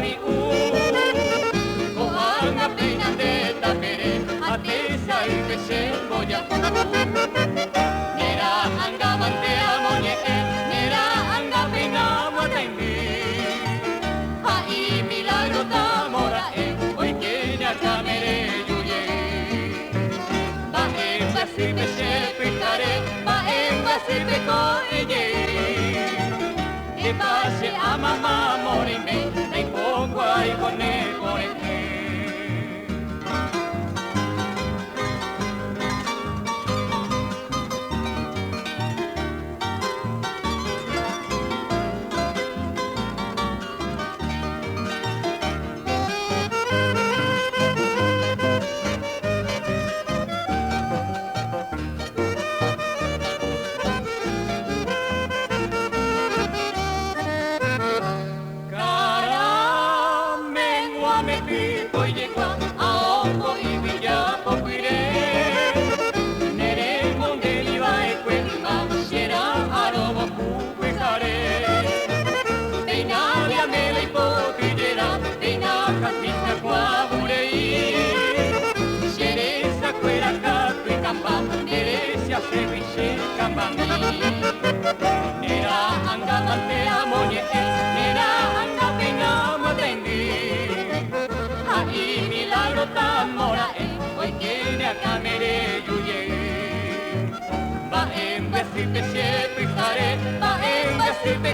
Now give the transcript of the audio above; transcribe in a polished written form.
ni u ko anga pena de tapere ate sai pese boya nera anga mante amoye nera anga pena motengi ai milagro tamora hoy que ya camere yuye va en basi pese pitare va en basi peko eye e pase a mamá morime e poco ai con nera anga mante amoye nera anga pena motendi ai milagro tamora hoy quiere a camere yuye va en vez de se pitare va en vez de